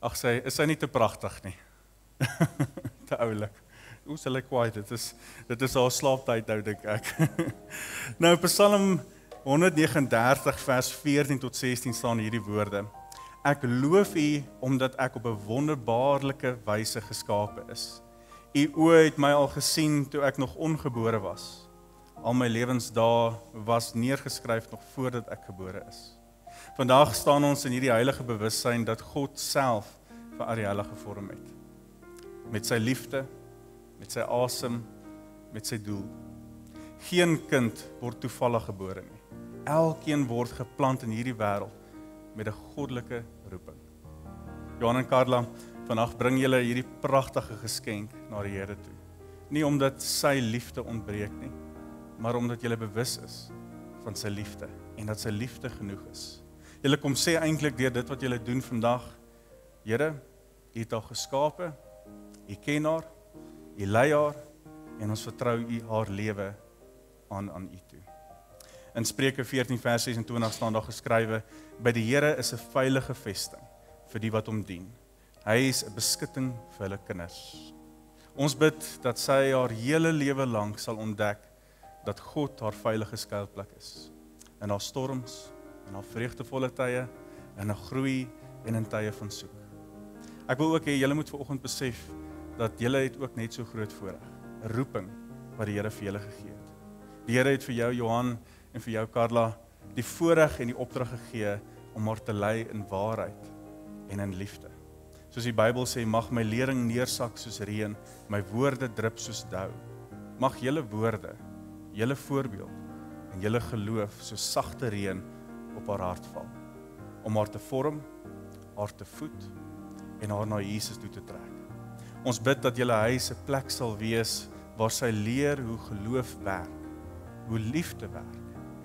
Ag is sy nie te pragtig nie. Te oulik. Hoe sal ek kwaai, dit is haar slaaptyd nou dink ek. Nou Psalm 139 vers 14 tot 16 staan hierdie woorde. Ek loof U omdat ek op 'n wonderbaarlike wyse geskape is. U oë het my al gesien toe ek nog ongebore was. Al my lewensdae was neergeskryf nog voordat ek gebore is. Vandag staan ons in hierdie heilige bewussyn dat God self vir Ariella gevorm het. Met sy liefde, met sy asem, met sy doel. Geen kind word toevallig gebore nie. Elkeen word geplant in hierdie wêreld met 'n goddelike roeping. Johan en Carla, vandag bring julle hierdie pragtige geskenk na die Here toe. Nie omdat sy liefde ontbreek nie, maar omdat julle bewus is van sy liefde en dat sy liefde genoeg is. Julle kom sê eintlik deur dit wat julle doen vandag, Here, U het haar geskape, U ken haar, U lei haar en ons vertrou U haar lewe aan U toe. In Spreuke 14 vers 26 staan daar geskrywe: by die Here is 'n veilige vesting vir die wat hom dien. Hy is 'n beskutting vir hulle kinders. Ons bid dat sy haar hele lewe lank sal ontdek dat God haar veilige skuilplek is. In haar storms, in haar vreugdevolle tye, in haar groei en in tye van soek. Ek wil ook hê julle moet vanoggend besef dat julle het ook net so groot voorreg, 'n roeping wat die Here vir julle gegee het. Die Here het vir jou Johan en vir jou Carla die voorreg en die opdrag gegee om haar te lei in waarheid en in liefde. Soos die Bybel sê, mag my lering neersak soos reën, my woorde drup soos dou. Mag julle woorde, julle voorbeeld en julle geloof soos sagte reën op haar hart val, om haar te vorm, haar te voed en haar na Jesus toe te trek. Ons bid dat julle huis 'n plek sal wees waar sy leer hoe geloof werk, hoe liefde werk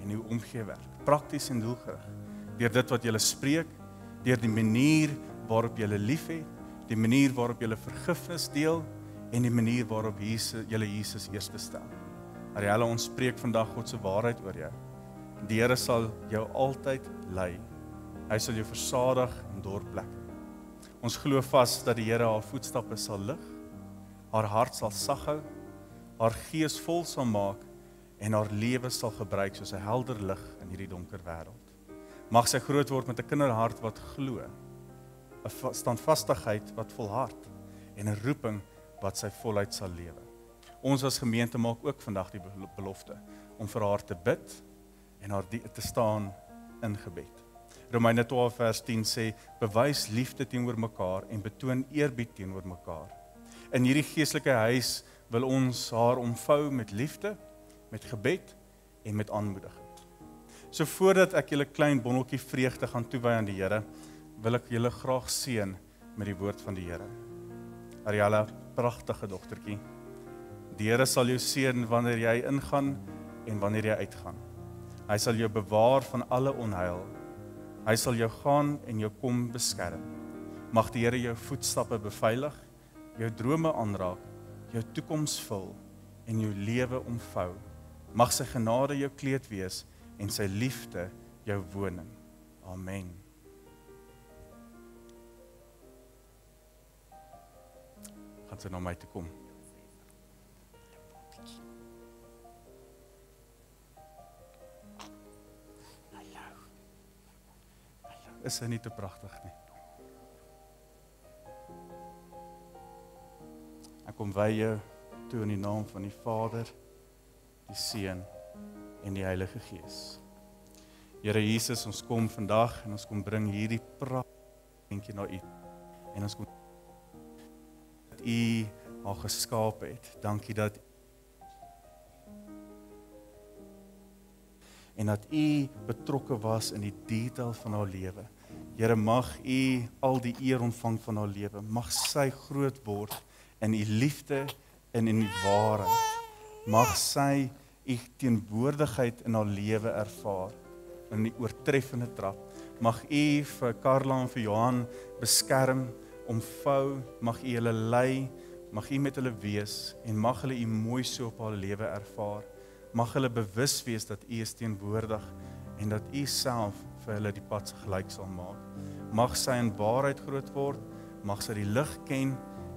en hoe omgee werk, prakties en doelgerig, deur dit wat julle spreek, deur die manier waarop julle liefhet, die manier waarop julle vergifnis deel en die manier waarop julle Jesus eerste stel. Ariella, ons spreek vandag God se waarheid oor jou. Die Here sal jou altyd lei. Hy sal jou versadig in dorp plekke. Ons glo vas dat die Here haar voetstappe sal lig, haar hart sal sag hou, haar gees vol sal maak en haar lewe sal gebruik soos 'n helder lig in hierdie donker wêreld. Mag sy groot word met 'n kinderhart wat glo, 'n standvastigheid wat volhard en 'n roeping wat sy voluit sal lewe. Ons as gemeente maak ook vandag die belofte om vir haar te bid en haar te staan in gebed. Romeine 12 vers 10 sê, bewys liefde teenoor mekaar en betoon eerbied teenoor mekaar. In hierdie geestelike huis wil ons haar omvou met liefde, met gebed en met aanmoediging. So voordat ek julle klein bonneltjie vreugde gaan toewy aan die Here, wil ek julle graag seën met die woord van die Here. Ariella, pragtige dogtertjie. Die Here sal jou seën wanneer jy ingaan en wanneer jy uitgaan. Hy sal jou bewaar van alle onheil. Hy sal jou gaan en jou kom beskerm. Mag die Here jou voetstappe beveilig, jou drome aanraak, jou toekoms vul en jou lewe omvou. Mag sy genade jou kleed wees en sy liefde jou woning. Amen. Gaan sy na my toe kom. Is hy nie te pragtig nie? Ek kom wy jou toe in die naam van die Vader, die Seun en die Heilige Gees. Here Jesus, ons kom vandag en ons kom bring hierdie pragtige na U. En ons kom dat U haar geskaap het. Dankie dat en dat U betrokke was in die detail van haar lewe. Here, mag U al die eer ontvang van haar lewe. Mag sy groot word in U liefde en in die waarheid. Mag sy U teenwoordigheid in haar lewe ervaar, in die oortreffende trap. Mag U vir Carla en vir Johan beskerm, omvou, mag U hulle lei, mag U met hulle wees en mag hulle U mooi so op haar lewe ervaar. Mag hulle bewus wees dat U is teenwoordig en dat U self vir hulle die pad gelyk sal maak. Mag sy in waarheid groot word, mag sy die lig ken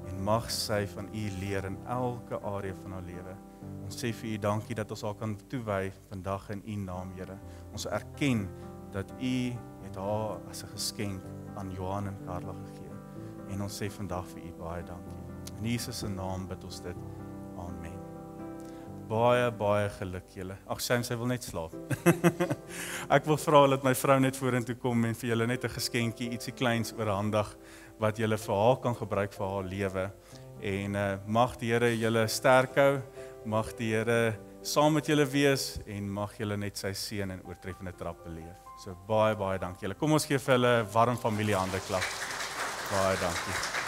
en mag sy van U leer in elke area van haar lewe. Ons sê vir U dankie dat ons haar kan toewy vandag in U naam, Here. Ons erken dat U het haar as 'n geskenk aan Johan en Karla gegee. En ons sê vandag vir U baie dankie. In Jesus se naam bid ons dit. Amen. Baie geluk julle. Ag Shane, sy wil net slaap. Ek wil vra dat my vrou net vorentoe kom en vir julle net 'n geskenkie, ietsie kleins oorhandig wat julle vir haar kan gebruik vir haar lewe. En mag die Here julle sterk hou, mag die Here saam met julle wees en mag julle net sy seën en oortreffende trap beleef. So baie dankie julle. Kom ons gee vir hulle 'n warm familiehande klap. Baie dankie.